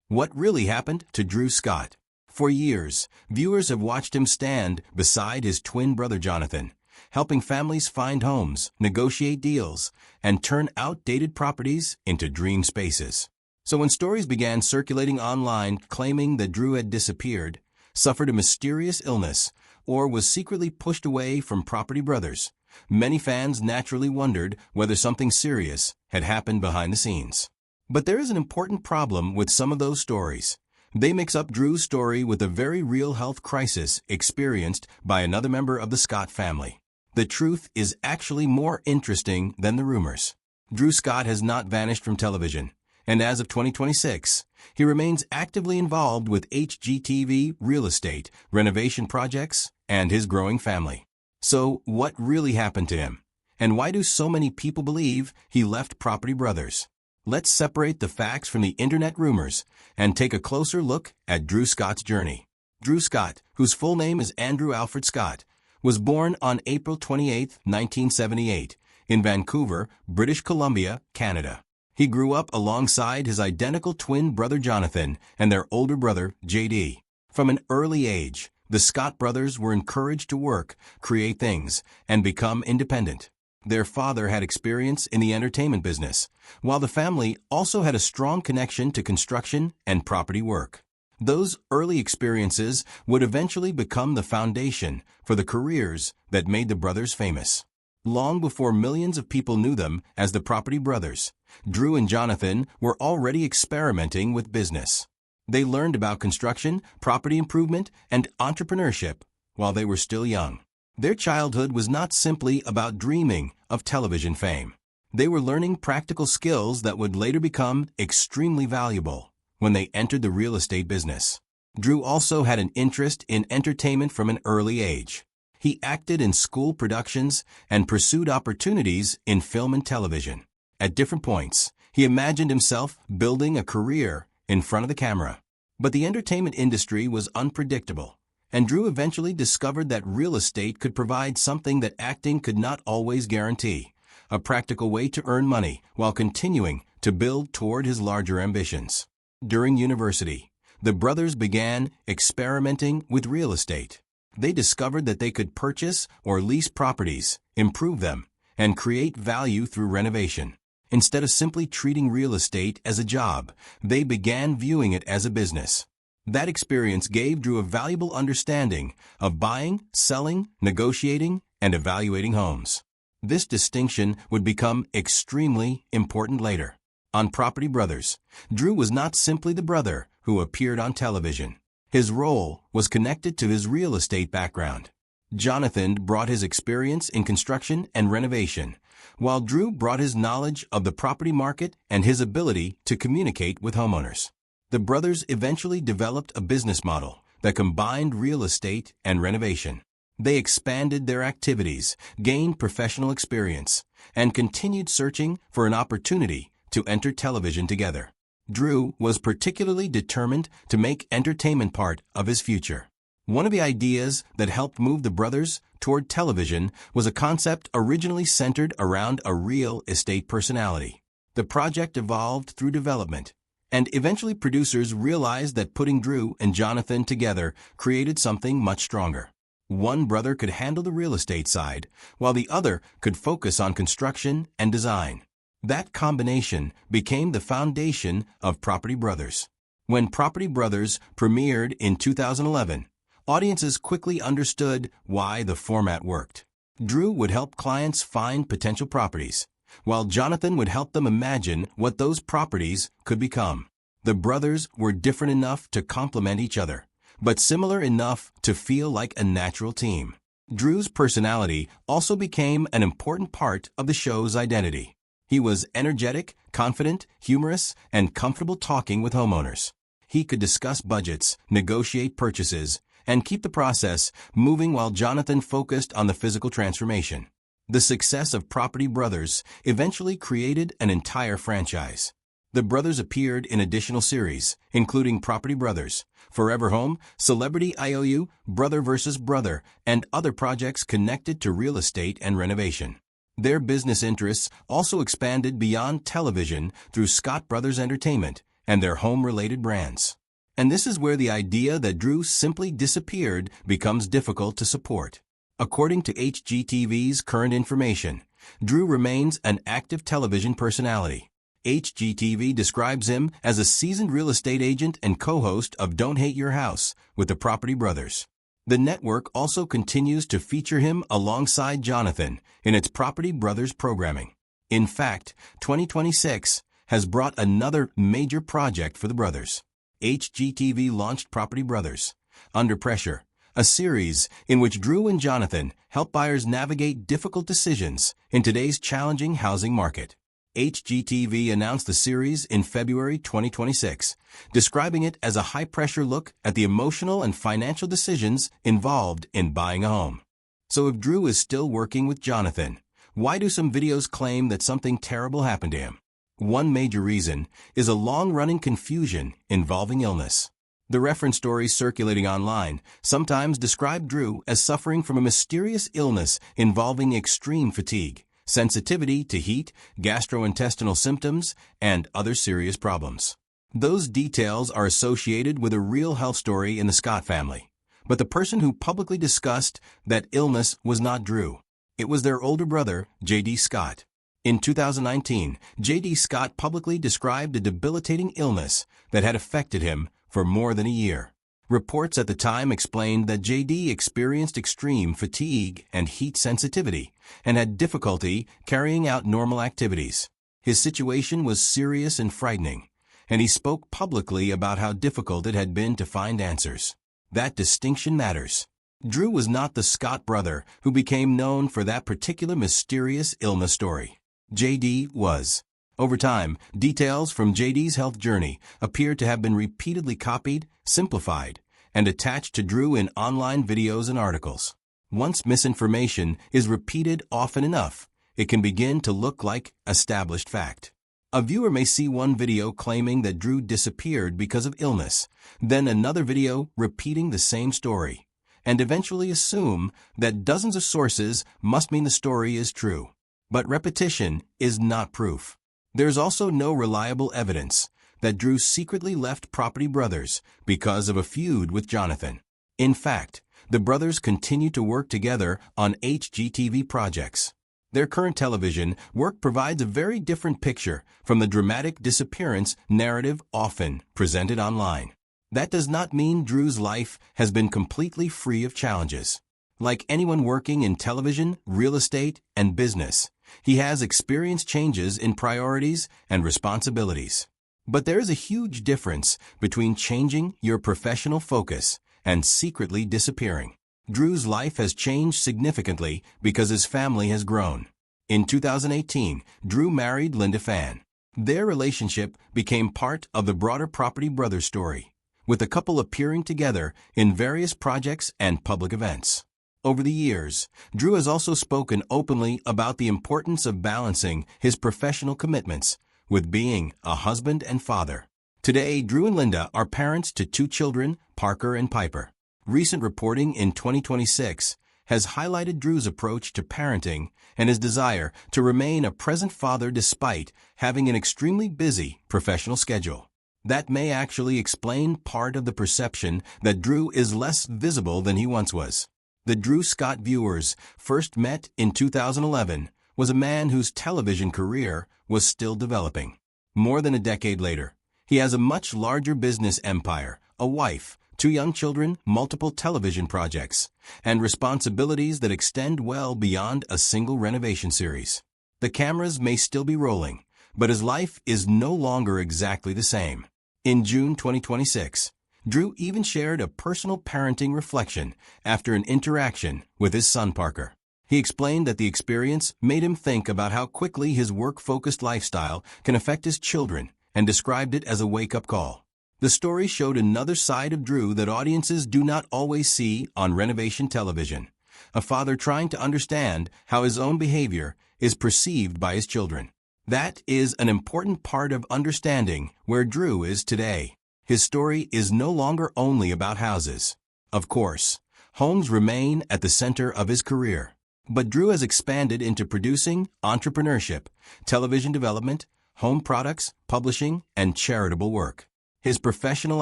What really happened to Drew Scott? For years, viewers have watched him stand beside his twin brother Jonathan, helping families find homes, negotiate deals, and turn outdated properties into dream spaces. So when stories began circulating online claiming that Drew had disappeared, suffered a mysterious illness, or was secretly pushed away from Property Brothers, many fans naturally wondered whether something serious had happened behind the scenes. But there is an important problem with some of those stories. They mix up Drew's story with a very real health crisis experienced by another member of the Scott family. The truth is actually more interesting than the rumors. Drew Scott has not vanished from television, and as of 2026, he remains actively involved with HGTV real estate, renovation projects, and his growing family. So, what really happened to him? And why do so many people believe he left Property Brothers? Let's separate the facts from the internet rumors and take a closer look at Drew Scott's journey. Drew Scott, whose full name is Andrew Alfred Scott, was born on April 28, 1978, in Vancouver, British Columbia, Canada. He grew up alongside his identical twin brother Jonathan and their older brother JD. From an early age, the Scott brothers were encouraged to work, create things, and become independent. Their father had experience in the entertainment business, while the family also had a strong connection to construction and property work. Those early experiences would eventually become the foundation for the careers that made the brothers famous. Long before millions of people knew them as the Property Brothers, Drew and Jonathan were already experimenting with business. They learned about construction, property improvement, and entrepreneurship while they were still young. Their childhood was not simply about dreaming of television fame. They were learning practical skills that would later become extremely valuable when they entered the real estate business. Drew also had an interest in entertainment from an early age. He acted in school productions and pursued opportunities in film and television. At different points, he imagined himself building a career in front of the camera. But the entertainment industry was unpredictable, and Drew eventually discovered that real estate could provide something that acting could not always guarantee: a practical way to earn money while continuing to build toward his larger ambitions. During university, the brothers began experimenting with real estate. They discovered that they could purchase or lease properties, improve them, and create value through renovation. Instead of simply treating real estate as a job, they began viewing it as a business. That experience gave Drew a valuable understanding of buying, selling, negotiating, and evaluating homes. This distinction would become extremely important later. On Property Brothers, Drew was not simply the brother who appeared on television. His role was connected to his real estate background. Jonathan brought his experience in construction and renovation, while Drew brought his knowledge of the property market and his ability to communicate with homeowners. The brothers eventually developed a business model that combined real estate and renovation. They expanded their activities, gained professional experience, and continued searching for an opportunity to enter television together. Drew was particularly determined to make entertainment part of his future. One of the ideas that helped move the brothers toward television was a concept originally centered around a real estate personality. The project evolved through development, and eventually producers realized that putting Drew and Jonathan together created something much stronger. One brother could handle the real estate side, while the other could focus on construction and design. That combination became the foundation of Property Brothers. When Property Brothers premiered in 2011, audiences quickly understood why the format worked. Drew would help clients find potential properties, while Jonathan would help them imagine what those properties could become. The brothers were different enough to complement each other, but similar enough to feel like a natural team. Drew's personality also became an important part of the show's identity. He was energetic, confident, humorous, and comfortable talking with homeowners. He could discuss budgets, negotiate purchases, and keep the process moving while Jonathan focused on the physical transformation. The success of Property Brothers eventually created an entire franchise. The brothers appeared in additional series, including Property Brothers, Forever Home, Celebrity IOU, Brother vs. Brother, and other projects connected to real estate and renovation. Their business interests also expanded beyond television through Scott Brothers Entertainment and their home-related brands. And this is where the idea that Drew simply disappeared becomes difficult to support. According to HGTV's current information, Drew remains an active television personality. HGTV describes him as a seasoned real estate agent and co-host of Don't Hate Your House with the Property Brothers. The network also continues to feature him alongside Jonathan in its Property Brothers programming. In fact, 2026 has brought another major project for the brothers. HGTV launched Property Brothers Under Pressure, a series in which Drew and Jonathan help buyers navigate difficult decisions in today's challenging housing market. HGTV announced the series in February 2026, describing it as a high-pressure look at the emotional and financial decisions involved in buying a home. So if Drew is still working with Jonathan, why do some videos claim that something terrible happened to him? One major reason is a long-running confusion involving illness. The reference stories circulating online sometimes describe Drew as suffering from a mysterious illness involving extreme fatigue, sensitivity to heat, gastrointestinal symptoms, and other serious problems. Those details are associated with a real health story in the Scott family. But the person who publicly discussed that illness was not Drew. It was their older brother, J.D. Scott. In 2019, J.D. Scott publicly described a debilitating illness that had affected him for more than a year. Reports at the time explained that J.D. experienced extreme fatigue and heat sensitivity and had difficulty carrying out normal activities. His situation was serious and frightening, and he spoke publicly about how difficult it had been to find answers. That distinction matters. Drew was not the Scott brother who became known for that particular mysterious illness story. J.D. was. Over time, details from J.D.'s health journey appeared to have been repeatedly copied, simplified, and attached to Drew in online videos and articles. Once misinformation is repeated often enough, it can begin to look like established fact. A viewer may see one video claiming that Drew disappeared because of illness, then another video repeating the same story, and eventually assume that dozens of sources must mean the story is true. But repetition is not proof. There's also no reliable evidence that Drew secretly left Property Brothers because of a feud with Jonathan. In fact, the brothers continue to work together on HGTV projects. Their current television work provides a very different picture from the dramatic disappearance narrative often presented online. That does not mean Drew's life has been completely free of challenges. Like anyone working in television, real estate, and business, he has experienced changes in priorities and responsibilities. But there is a huge difference between changing your professional focus and secretly disappearing. Drew's life has changed significantly because his family has grown. In 2018, Drew married Linda Fan. Their relationship became part of the broader Property Brothers story, with the couple appearing together in various projects and public events. Over the years, Drew has also spoken openly about the importance of balancing his professional commitments with being a husband and father. Today, Drew and Linda are parents to 2 children, Parker and Piper. Recent reporting in 2026 has highlighted Drew's approach to parenting and his desire to remain a present father despite having an extremely busy professional schedule. That may actually explain part of the perception that Drew is less visible than he once was. The Drew Scott viewers first met in 2011 was a man whose television career was still developing. More than a decade later, he has a much larger business empire, a wife, 2 young children, multiple television projects, and responsibilities that extend well beyond a single renovation series. The cameras may still be rolling, but his life is no longer exactly the same. In June 2026, Drew even shared a personal parenting reflection after an interaction with his son Parker. He explained that the experience made him think about how quickly his work-focused lifestyle can affect his children and described it as a wake-up call. The story showed another side of Drew that audiences do not always see on renovation television, a father trying to understand how his own behavior is perceived by his children. That is an important part of understanding where Drew is today. His story is no longer only about houses. Of course, homes remain at the center of his career. But Drew has expanded into producing, entrepreneurship, television development, home products, publishing, and charitable work. His professional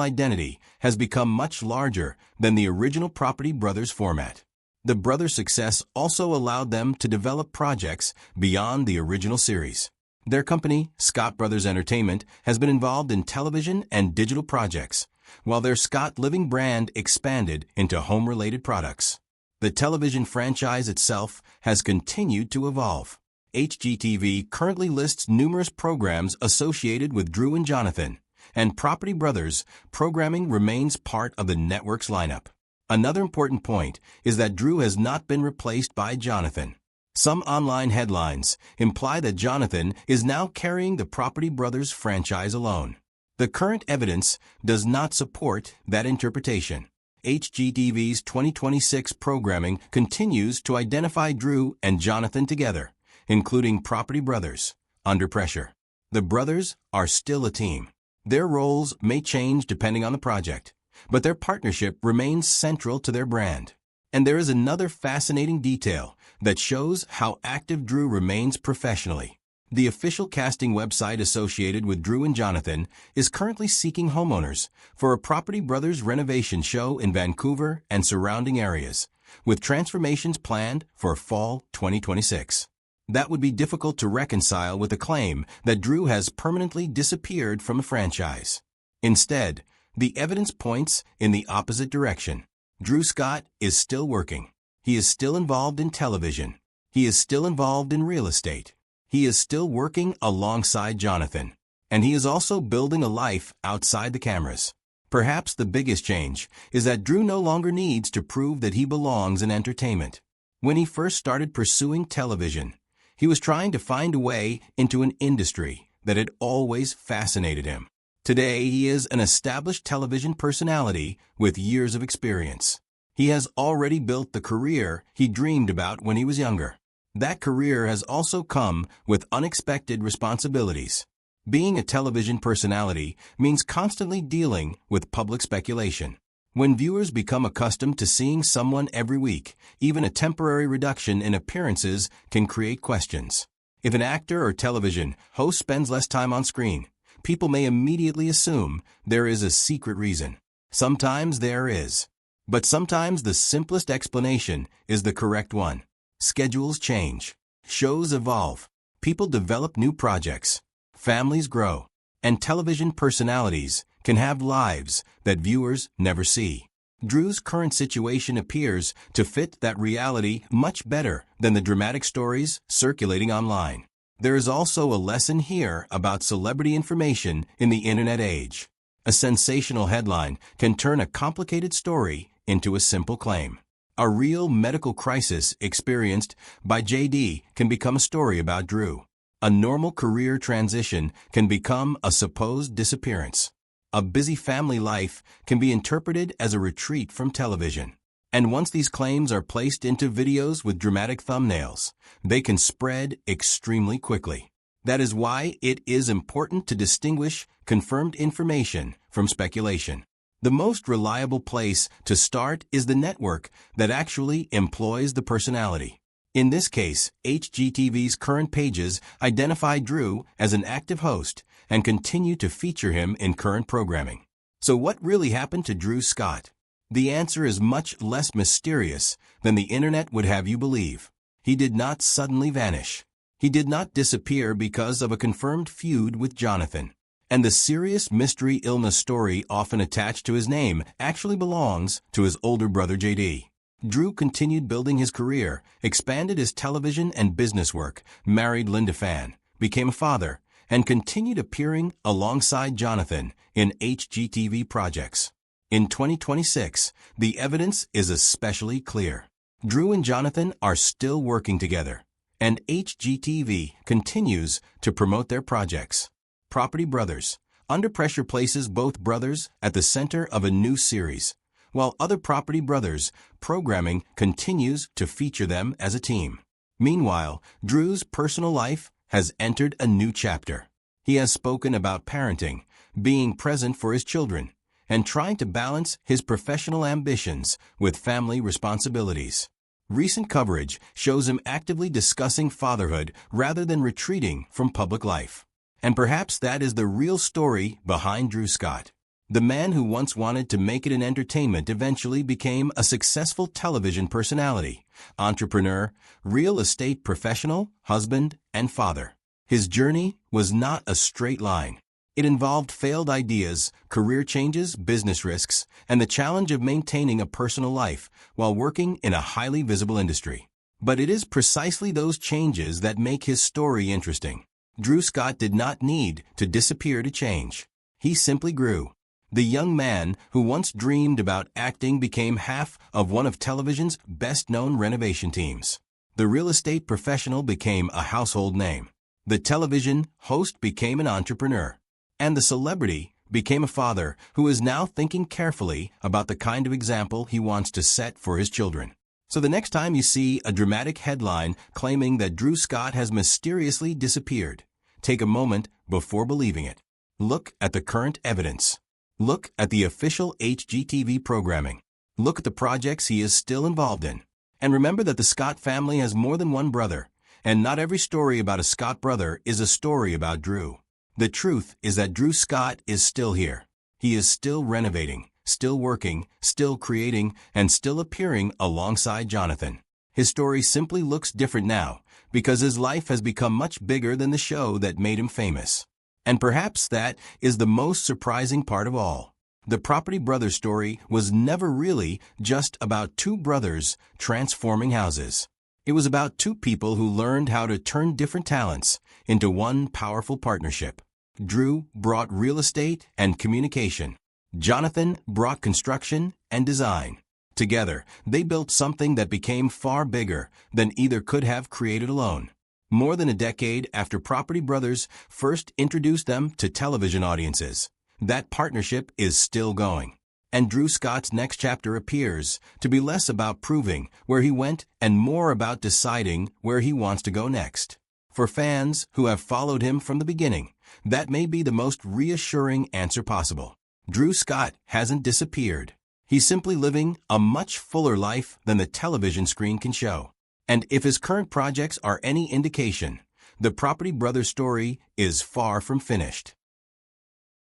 identity has become much larger than the original Property Brothers format. The brothers' success also allowed them to develop projects beyond the original series. Their company, Scott Brothers Entertainment, has been involved in television and digital projects, while their Scott Living brand expanded into home-related products. The television franchise itself has continued to evolve. HGTV currently lists numerous programs associated with Drew and Jonathan, and Property Brothers programming remains part of the network's lineup. Another important point is that Drew has not been replaced by Jonathan. Some online headlines imply that Jonathan is now carrying the Property Brothers franchise alone. The current evidence does not support that interpretation. HGTV's 2026 programming continues to identify Drew and Jonathan together, including Property Brothers, Under Pressure. The brothers are still a team. Their roles may change depending on the project, but their partnership remains central to their brand. And there is another fascinating detail that shows how active Drew remains professionally. The official casting website associated with Drew and Jonathan is currently seeking homeowners for a Property Brothers renovation show in Vancouver and surrounding areas, with transformations planned for fall 2026. That would be difficult to reconcile with the claim that Drew has permanently disappeared from the franchise. Instead, the evidence points in the opposite direction. Drew Scott is still working. He is still involved in television. He is still involved in real estate. He is still working alongside Jonathan. And he is also building a life outside the cameras. Perhaps the biggest change is that Drew no longer needs to prove that he belongs in entertainment. When he first started pursuing television, he was trying to find a way into an industry that had always fascinated him. Today, he is an established television personality with years of experience. He has already built the career he dreamed about when he was younger. That career has also come with unexpected responsibilities. Being a television personality means constantly dealing with public speculation. When viewers become accustomed to seeing someone every week, even a temporary reduction in appearances can create questions. If an actor or television host spends less time on screen, people may immediately assume there is a secret reason. Sometimes there is. But sometimes the simplest explanation is the correct one. Schedules change. Shows evolve. People develop new projects. Families grow. And television personalities can have lives that viewers never see. Drew's current situation appears to fit that reality much better than the dramatic stories circulating online. There is also a lesson here about celebrity information in the internet age. A sensational headline can turn a complicated story into a simple claim. A real medical crisis experienced by JD can become a story about Drew. A normal career transition can become a supposed disappearance. A busy family life can be interpreted as a retreat from television. And once these claims are placed into videos with dramatic thumbnails, they can spread extremely quickly. That is why it is important to distinguish confirmed information from speculation. The most reliable place to start is the network that actually employs the personality. In this case, HGTV's current pages identify Drew as an active host and continue to feature him in current programming. So what really happened to Drew Scott? The answer is much less mysterious than the internet would have you believe. He did not suddenly vanish. He did not disappear because of a confirmed feud with Jonathan. And the serious mystery illness story often attached to his name actually belongs to his older brother JD. Drew continued building his career, expanded his television and business work, married Linda Fan, became a father, and continued appearing alongside Jonathan in HGTV projects. In 2026, the evidence is especially clear. Drew and Jonathan are still working together, and HGTV continues to promote their projects. Property Brothers. Under Pressure places both brothers at the center of a new series, while other Property Brothers programming continues to feature them as a team. Meanwhile, Drew's personal life has entered a new chapter. He has spoken about parenting, being present for his children, and trying to balance his professional ambitions with family responsibilities. Recent coverage shows him actively discussing fatherhood rather than retreating from public life. And perhaps that is the real story behind Drew Scott. The man who once wanted to make it in entertainment eventually became a successful television personality, entrepreneur, real estate professional, husband, and father. His journey was not a straight line. It involved failed ideas, career changes, business risks, and the challenge of maintaining a personal life while working in a highly visible industry. But it is precisely those changes that make his story interesting. Drew Scott did not need to disappear to change. He simply grew. The young man who once dreamed about acting became half of one of television's best-known renovation teams. The real estate professional became a household name. The television host became an entrepreneur. And the celebrity became a father who is now thinking carefully about the kind of example he wants to set for his children. So the next time you see a dramatic headline claiming that Drew Scott has mysteriously disappeared, take a moment before believing it. Look at the current evidence. Look at the official HGTV programming. Look at the projects he is still involved in. And remember that the Scott family has more than one brother, and not every story about a Scott brother is a story about Drew. The truth is that Drew Scott is still here. He is still renovating, still working, still creating, and still appearing alongside Jonathan. His story simply looks different now because his life has become much bigger than the show that made him famous. And perhaps that is the most surprising part of all. The Property Brothers story was never really just about two brothers transforming houses. It was about two people who learned how to turn different talents into one powerful partnership. Drew brought real estate and communication. Jonathan brought construction and design. Together, they built something that became far bigger than either could have created alone. More than a decade after Property Brothers first introduced them to television audiences, that partnership is still going. And Drew Scott's next chapter appears to be less about proving where he went and more about deciding where he wants to go next. For fans who have followed him from the beginning, that may be the most reassuring answer possible. Drew Scott hasn't disappeared. He's simply living a much fuller life than the television screen can show. And if his current projects are any indication, the Property Brothers story is far from finished.